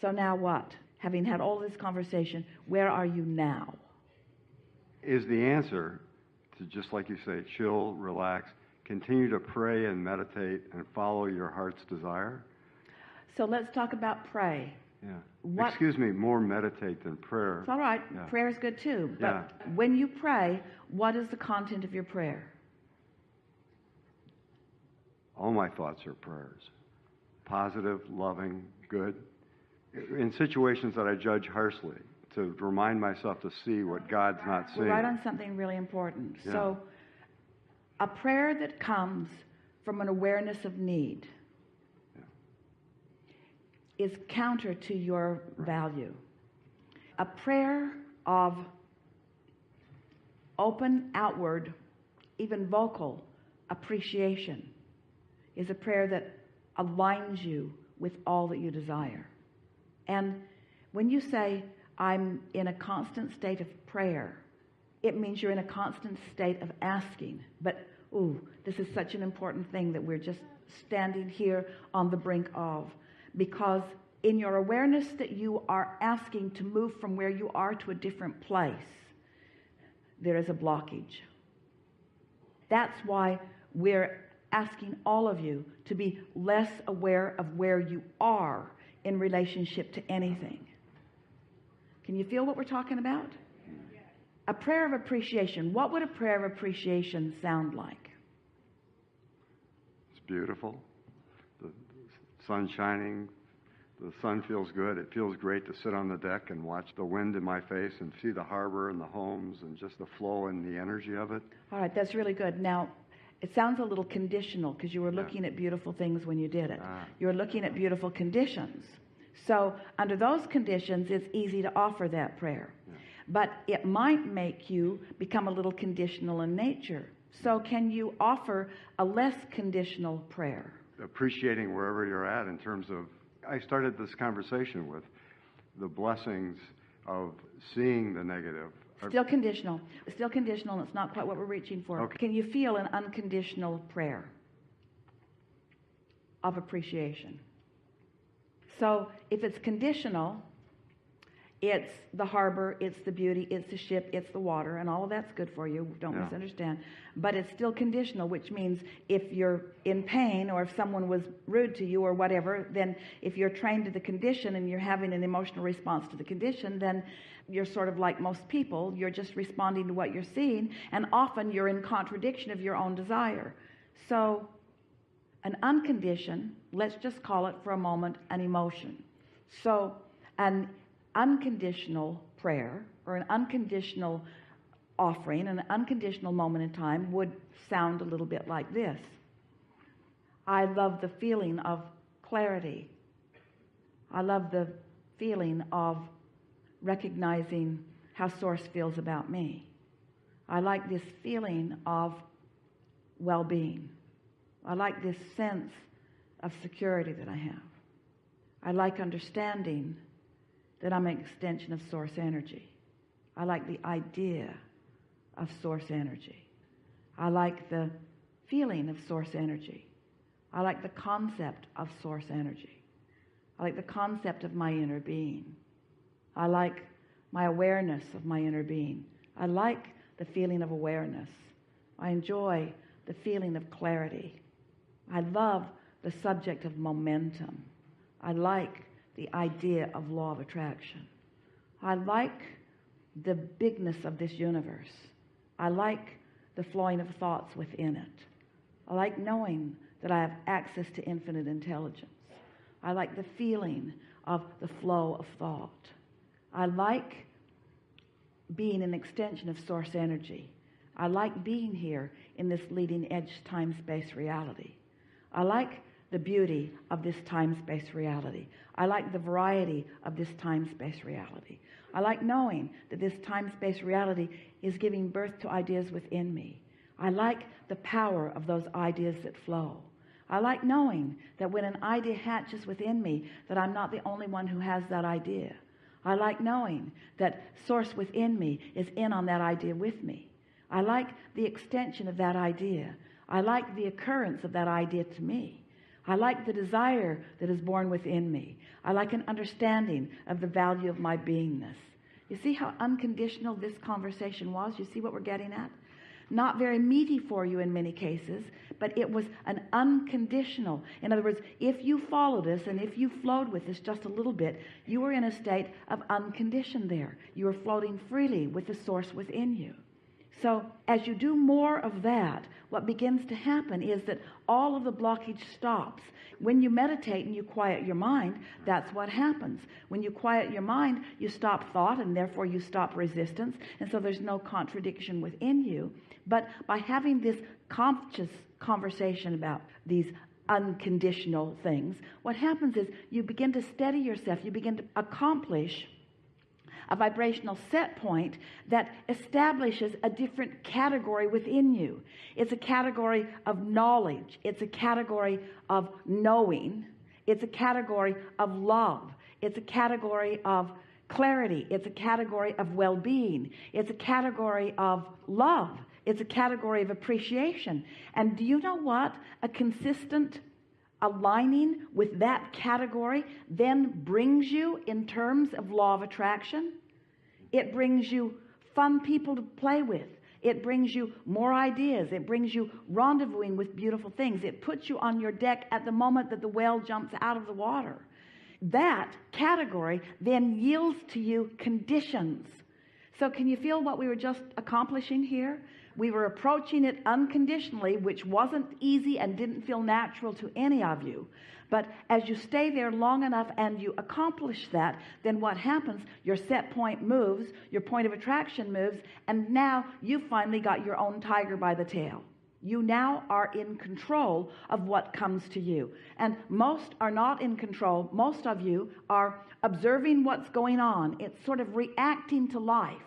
So now what? Having had all this conversation, where are you now? Is the answer to, just like you say, chill, relax, continue to pray and meditate and follow your heart's desire? So let's talk about pray. Yeah. Excuse me, more meditate than prayer. It's all right. Yeah. Prayer is good too. But when you pray, what is the content of your prayer? All my thoughts are prayers. Positive, loving, good. In situations that I judge harshly, to remind myself to see what God's not seeing. We're right on something really important. Yeah. So a prayer that comes from an awareness of need is counter to your value. A prayer of open, outward, even vocal appreciation is a prayer that aligns you with all that you desire. And when you say, I'm in a constant state of prayer, it means you're in a constant state of asking. But, this is such an important thing that we're just standing here on the brink of. Because in your awareness that you are asking to move from where you are to a different place, there is a blockage. That's why we're asking all of you to be less aware of where you are in relationship to anything. Can you feel what we're talking about? A prayer of appreciation. What would a prayer of appreciation sound like? It's beautiful. The sun shining. The sun feels good. It feels great to sit on the deck and watch the wind in my face and see the harbor and the homes and just the flow and the energy of it. All right, that's really good. Now, it sounds a little conditional because you were looking at beautiful things when you did it. You were looking at beautiful conditions. So under those conditions, it's easy to offer that prayer. But it might make you become a little conditional in nature. So can you offer a less conditional prayer? Appreciating wherever you're at in terms of, I started this conversation with the blessings of seeing the negative. Still conditional. Still conditional, and it's not quite what we're reaching for. Okay. Can you feel an unconditional prayer of appreciation? So if it's conditional, it's the harbor, it's the beauty, it's the ship, it's the water, and all of that's good for you. Don't misunderstand. But it's still conditional, which means if you're in pain or if someone was rude to you or whatever, then if you're trained to the condition and you're having an emotional response to the condition, then you're sort of like most people. You're just responding to what you're seeing, and often you're in contradiction of your own desire. So an unconditioned, let's just call it for a moment, an emotion. So an unconditional prayer or an unconditional offering, an unconditional moment in time would sound a little bit like this. I love the feeling of clarity. I love the feeling of recognizing how Source feels about me. I like this feeling of well-being. I like this sense of security that I have. I like understanding that I'm an extension of Source energy. I like the idea of Source energy. I like the feeling of Source energy. I like the concept of Source energy. I like the concept of my inner being. I like my awareness of my inner being. I like the feeling of awareness. I enjoy the feeling of clarity. I love the subject of momentum. I like the idea of law of attraction. I like the bigness of this universe. I like the flowing of thoughts within it. I like knowing that I have access to infinite intelligence. I like the feeling of the flow of thought. I like being an extension of Source energy. I like being here in this leading edge time-space reality. I like the beauty of this time-space reality. I like the variety of this time-space reality. I like knowing that this time-space reality is giving birth to ideas within me. I like the power of those ideas that flow. I like knowing that when an idea hatches within me, that I'm not the only one who has that idea. I like knowing that Source within me is in on that idea with me. I like the extension of that idea. I like the occurrence of that idea to me. I like the desire that is born within me. I like an understanding of the value of my beingness. You see how unconditional this conversation was? You see what we're getting at? Not very meaty for you in many cases, but it was an unconditional. In other words, if you followed us and if you flowed with us just a little bit, you were in a state of unconditioned there. You were floating freely with the source within you. So as you do more of that, what begins to happen is that all of the blockage stops. When you meditate and you quiet your mind, that's what happens. When you quiet your mind, you stop thought, and therefore you stop resistance, and so there's no contradiction within you. But by having this conscious conversation about these unconditional things, what happens is you begin to steady yourself. You begin to accomplish a vibrational set point that establishes a different category within you. It's a category of knowledge. It's a category of knowing. It's a category of love. It's a category of clarity. It's a category of well-being. It's a category of love. It's a category of appreciation. And do you know what? A consistent aligning with that category then brings you in terms of law of attraction. It brings you fun people to play with. It brings you more ideas. It brings you rendezvousing with beautiful things. It puts you on your deck at the moment that the whale jumps out of the water. That category then yields to you conditions. So can you feel what we were just accomplishing here? We were approaching it unconditionally, which wasn't easy and didn't feel natural to any of you. But as you stay there long enough and you accomplish that, then what happens? Your set point moves, your point of attraction moves, and now you finally got your own tiger by the tail. You now are in control of what comes to you. And most are not in control. Most of you are observing what's going on. It's sort of reacting to life.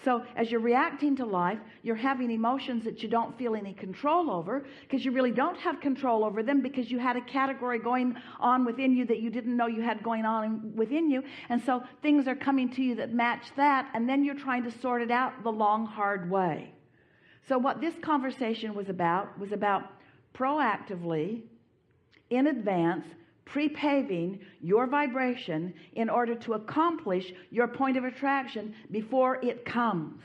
So as you're reacting to life, you're having emotions that you don't feel any control over, because you really don't have control over them, because you had a category going on within you that you didn't know you had going on within you. And so things are coming to you that match that, and then you're trying to sort it out the long, hard way. So what this conversation was about proactively, in advance, pre-paving your vibration in order to accomplish your point of attraction before it comes.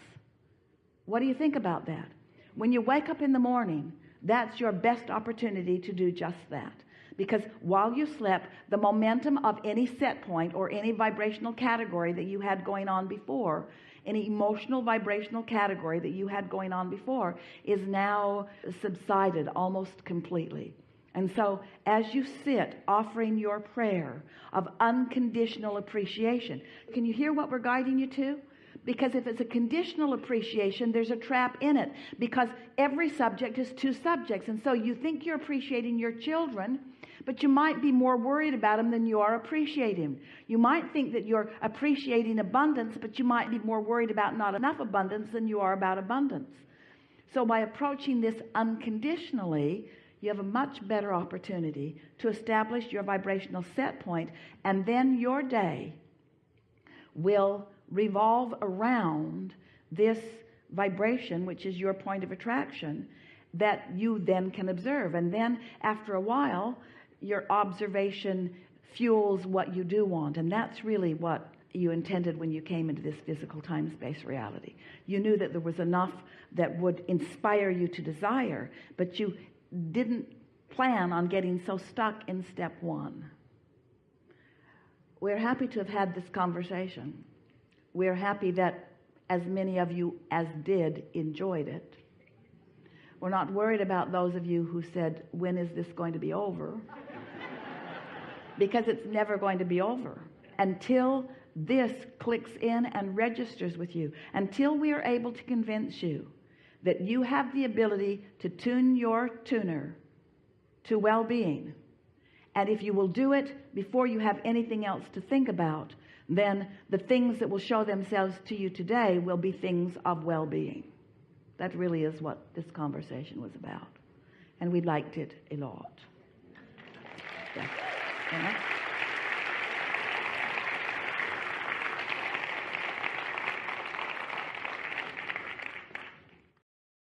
What do you think about that? When you wake up in the morning, that's your best opportunity to do just that. Because while you slept, the momentum of any set point or any vibrational category that you had going on before, any emotional vibrational category that you had going on before, is now subsided almost completely. And so as you sit offering your prayer of unconditional appreciation, can you hear what we're guiding you to? Because if it's a conditional appreciation, there's a trap in it, because every subject is two subjects. And so you think you're appreciating your children, but you might be more worried about them than you are appreciating. You might think that you're appreciating abundance, but you might be more worried about not enough abundance than you are about abundance. So by approaching this unconditionally, you have a much better opportunity to establish your vibrational set point, and then your day will revolve around this vibration, which is your point of attraction, that you then can observe. And then after a while, your observation fuels what you do want, and that's really what you intended when you came into this physical time-space reality. You knew that there was enough that would inspire you to desire, but you didn't plan on getting so stuck in step one. We're happy to have had this conversation. We're happy that as many of you as did enjoyed it. We're not worried about those of you who said, when is this going to be over? Because it's never going to be over until this clicks in and registers with you, until we are able to convince you that you have the ability to tune your tuner to well-being. And if you will do it before you have anything else to think about, then the things that will show themselves to you today will be things of well-being. That really is what this conversation was about. And we liked it a lot. Yeah.